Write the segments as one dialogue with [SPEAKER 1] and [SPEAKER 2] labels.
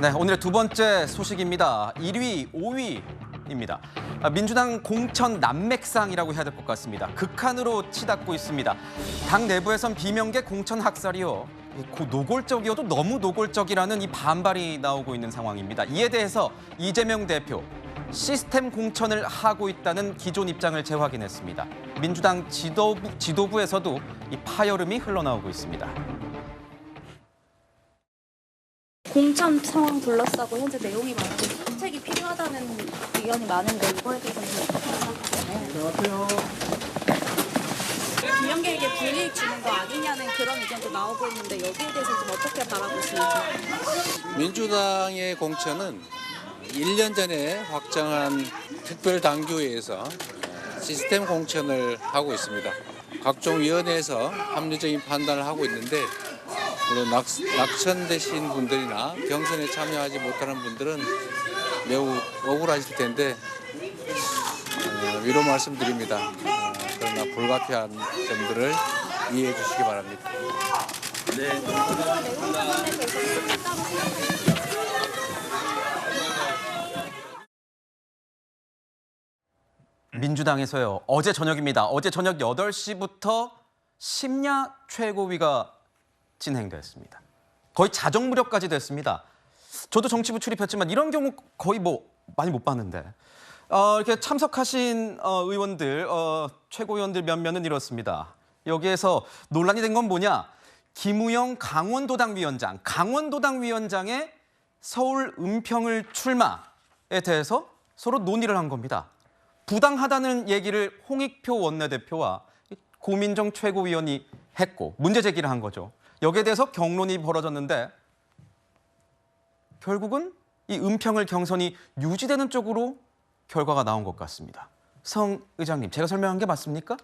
[SPEAKER 1] 네, 오늘의 두 번째 소식입니다. 1위, 5위입니다. 민주당 공천 난맥상이라고 해야 될 것 같습니다. 극한으로 치닫고 있습니다. 당 내부에선 비명계 공천 학살이요. 노골적이어도 너무 노골적이라는 이 반발이 나오고 있는 상황입니다. 이에 대해서 이재명 대표, 시스템 공천을 하고 있다는 기존 입장을 재확인했습니다. 민주당 지도부에서도 이 파열음이 흘러나오고 있습니다.
[SPEAKER 2] 공천 상황 둘러싸고 현재 내용이 많고 정책이 필요하다는 의견이 많은데 이거에 대해서는 어떻게 생각하세요? 비명계에게 불이익 주는 거 아니냐는 그런 의견도 나오고 있는데 여기에 대해서 좀 어떻게 바라보시는지?
[SPEAKER 3] 민주당의 공천은 1년 전에 확정한 특별당규회에서 시스템 공천을 하고 있습니다. 각종 위원회에서 합리적인 판단을 하고 있는데 물론 낙천되신 분들이나 경선에 참여하지 못하는 분들은 매우 억울하실 텐데 위로 말씀드립니다. 그러나 불가피한 점들을 이해해 주시기 바랍니다. 네.
[SPEAKER 1] 민주당에서요. 어제 저녁입니다. 어제 저녁 8시부터 심야 최고위가 진행됐습니다. 거의 자정무렵까지 됐습니다. 저도 정치부 출입했지만 이런 경우 거의 많이 못 봤는데 이렇게 참석하신 의원들, 최고위원들 몇몇은 이렇습니다. 여기에서 논란이 된 건 뭐냐? 김우영 강원도당 위원장의 서울 은평을 출마에 대해서 서로 논의를 한 겁니다. 부당하다는 얘기를 홍익표 원내대표와 고민정 최고위원이 했고 문제 제기를 한 거죠. 여기에 대해서 경론이 벌어졌는데 결국은 이 은평을 경선이 유지되는 쪽으로 결과가 나온 것 같습니다. 성 의장님, 제가 설명한 게 맞습니까?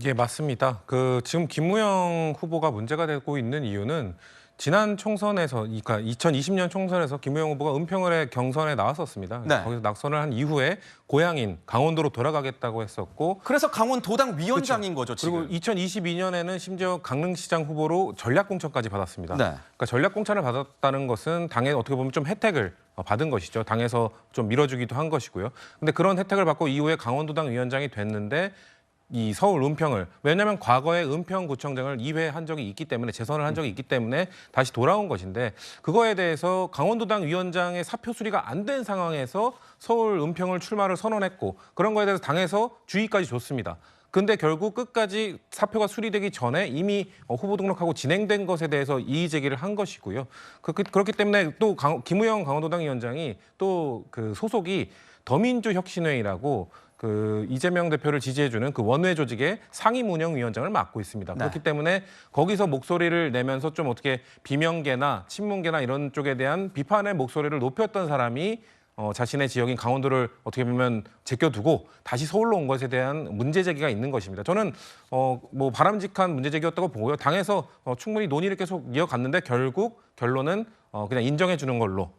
[SPEAKER 4] 예, 맞습니다. 지금 김우영 후보가 문제가 되고 있는 이유는 지난 총선에서, 그러니까 2020년 총선에서 김우영 후보가 은평을의 경선에 나왔었습니다.
[SPEAKER 1] 네.
[SPEAKER 4] 거기서 낙선을 한 이후에 고향인 강원도로 돌아가겠다고 했었고,
[SPEAKER 1] 그래서 강원도당 위원장인
[SPEAKER 4] 그렇죠.
[SPEAKER 1] 거죠, 지금.
[SPEAKER 4] 그리고 2022년에는 심지어 강릉시장 후보로 전략공천까지 받았습니다.
[SPEAKER 1] 네.
[SPEAKER 4] 그러니까 전략공천을 받았다는 것은 당에 어떻게 보면 좀 혜택을 받은 것이죠. 당에서 좀 밀어주기도 한 것이고요. 근데 그런 혜택을 받고 이후에 강원도당 위원장이 됐는데 이 서울 은평을, 왜냐하면 과거에 은평구청장을 2회 한 적이 있기 때문에, 재선을 한 적이 있기 때문에 다시 돌아온 것인데, 그거에 대해서 강원도당 위원장의 사표 수리가 안 된 상황에서 서울 은평을 출마를 선언했고, 그런 거에 대해서 당에서 주의까지 줬습니다. 근데 결국 끝까지 사표가 수리되기 전에 이미 후보 등록하고 진행된 것에 대해서 이의 제기를 한 것이고요. 그렇기 때문에 또 김우영 강원도당 위원장이 또 그 소속이 더민주혁신회의라고 이재명 대표를 지지해주는 그 원외 조직의 상임운영위원장을 맡고 있습니다.
[SPEAKER 1] 네.
[SPEAKER 4] 그렇기 때문에 거기서 목소리를 내면서 좀 어떻게 비명계나 친문계나 이런 쪽에 대한 비판의 목소리를 높였던 사람이 자신의 지역인 강원도를 어떻게 보면 제껴두고 다시 서울로 온 것에 대한 문제 제기가 있는 것입니다. 저는 바람직한 문제 제기였다고 보고요. 당에서 충분히 논의를 계속 이어갔는데 결국 결론은 그냥 인정해 주는 걸로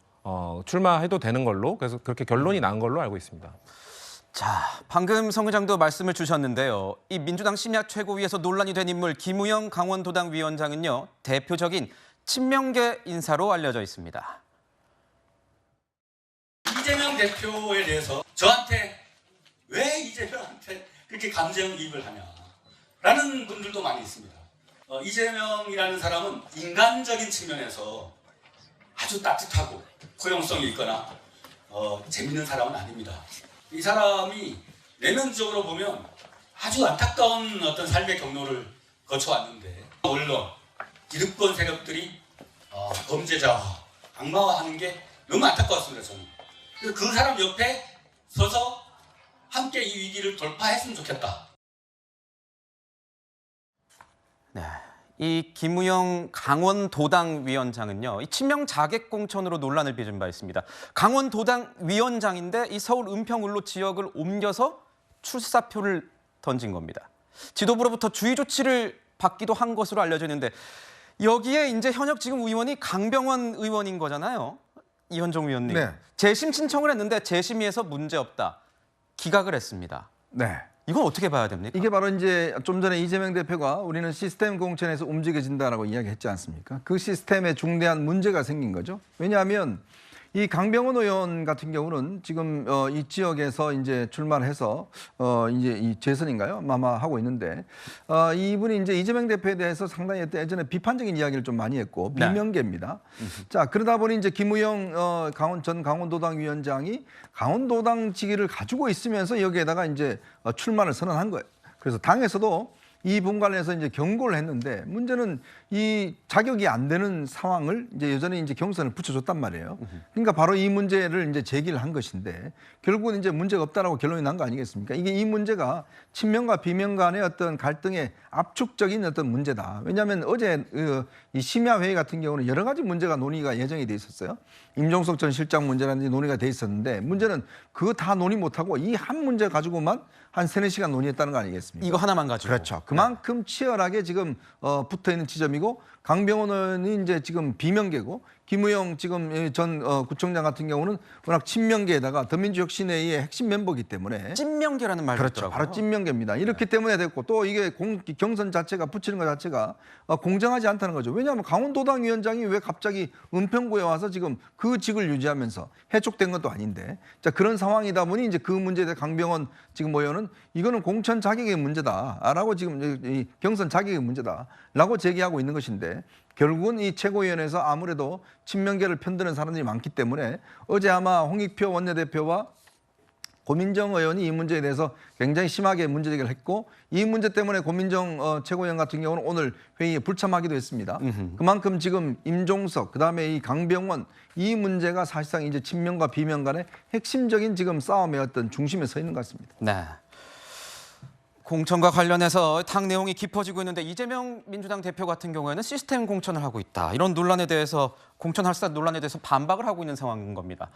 [SPEAKER 4] 출마해도 되는 걸로, 그래서 그렇게 결론이 난 걸로 알고 있습니다.
[SPEAKER 1] 자, 방금 성 의장도 말씀을 주셨는데요. 이 민주당 심야 최고위에서 논란이 된 인물 김우영 강원도당 위원장은요, 대표적인 친명계 인사로 알려져 있습니다.
[SPEAKER 5] 이재명 대표에 대해서 저한테 왜 이재명한테 그렇게 감정이입을 하냐라는 분들도 많이 있습니다. 이재명이라는 사람은 인간적인 측면에서 아주 따뜻하고 포용성이 있거나 재밌는 사람은 아닙니다. 이 사람이 내면적으로 보면 아주 안타까운 어떤 삶의 경로를 거쳐왔는데, 언론, 기득권 세력들이 범죄자와 악마화하는 게 너무 안타까웠습니다. 저는 그 사람 옆에 서서 함께 이 위기를 돌파했으면 좋겠다.
[SPEAKER 1] 네, 이 김우영 강원도당 위원장은요, 이 친명 자객 공천으로 논란을 빚은 바 있습니다. 강원도당 위원장인데 이 서울 은평을로 지역을 옮겨서 출사표를 던진 겁니다. 지도부로부터 주의 조치를 받기도 한 것으로 알려져 있는데, 여기에 이제 현역 지금 의원이 강병원 의원인 거잖아요. 이현종 의원님.
[SPEAKER 6] 네.
[SPEAKER 1] 재심 신청을 했는데 재심위에서 문제 없다, 기각을 했습니다.
[SPEAKER 6] 네.
[SPEAKER 1] 이건 어떻게 봐야 됩니까?
[SPEAKER 6] 이게 바로 이제 좀 전에 이재명 대표가 우리는 시스템 공천에서 움직여진다라고 이야기했지 않습니까? 그 시스템에 중대한 문제가 생긴 거죠. 왜냐하면 이 강병원 의원 같은 경우는 지금 이 지역에서 이제 출마를 해서 이제 이 재선인가요? 아마 하고 있는데 이분이 이제 이재명 대표에 대해서 상당히 예전에 비판적인 이야기를 좀 많이 했고
[SPEAKER 1] 네.
[SPEAKER 6] 비명계입니다. 자, 그러다 보니 이제 김우영 전 강원도당 위원장이 강원도당 직위를 가지고 있으면서 여기에다가 이제 출마를 선언한 거예요. 그래서 당에서도 이 부분 관련해서 이제 경고를 했는데 문제는 이 자격이 안 되는 상황을 이제 여전히 이제 경선을 붙여줬단 말이에요. 그러니까 바로 이 문제를 이제 제기를 한 것인데 결국은 이제 문제가 없다라고 결론이 난 거 아니겠습니까? 이게 이 문제가 친명과 비명 간의 어떤 갈등의 압축적인 어떤 문제다. 왜냐하면 어제 이 심야 회의 같은 경우는 여러 가지 문제가 논의가 예정이 돼 있었어요. 임종석 전 실장 문제라든지 논의가 돼 있었는데 문제는 그거 다 논의 못하고 이 한 문제 가지고만 한 3-4시간 논의했다는 거 아니겠습니까?
[SPEAKER 1] 이거 하나만 가지고.
[SPEAKER 6] 그렇죠. 그만큼 치열하게 지금 붙어 있는 지점이고 강병원 의원이 이제 지금 비명계고 김우영 지금 전 구청장 같은 경우는 워낙 친명계에다가 더민주혁신회의의 핵심 멤버이기 때문에
[SPEAKER 1] 찐명계라는 말도
[SPEAKER 6] 그렇죠.
[SPEAKER 1] 있더라고요.
[SPEAKER 6] 바로 찐명계입니다. 이렇기 때문에 됐고 또 이게 경선 자체가 붙이는 것 자체가 공정하지 않다는 거죠. 왜냐하면 강원도당 위원장이 왜 갑자기 은평구에 와서 지금 그 직을 유지하면서 해촉된 것도 아닌데 자 그런 상황이다 보니 이제 그 문제에 대해 강병원 지금 의원은 이거는 공천 자격의 문제다라고 지금 이 경선 자격의 문제다라고 제기하고 있는 것인데 결국은 이 최고위원회에서 아무래도 친명계를 편드는 사람들이 많기 때문에 어제 아마 홍익표 원내대표와 고민정 의원이 이 문제에 대해서 굉장히 심하게 문제제기를 했고 이 문제 때문에 고민정 최고위원 같은 경우는 오늘 회의에 불참하기도 했습니다. 그만큼 지금 임종석 그다음에 이 강병원 이 문제가 사실상 이제 친명과 비명 간의 핵심적인 지금 싸움의 어떤 중심에 서 있는 것 같습니다.
[SPEAKER 1] 네. 공천과 관련해서 당 내용이 깊어지고 있는데 이재명 민주당 대표 같은 경우에는 시스템 공천을 하고 있다. 이런 논란에 대해서 공천 할사 논란에 대해서 반박을 하고 있는 상황인 겁니다.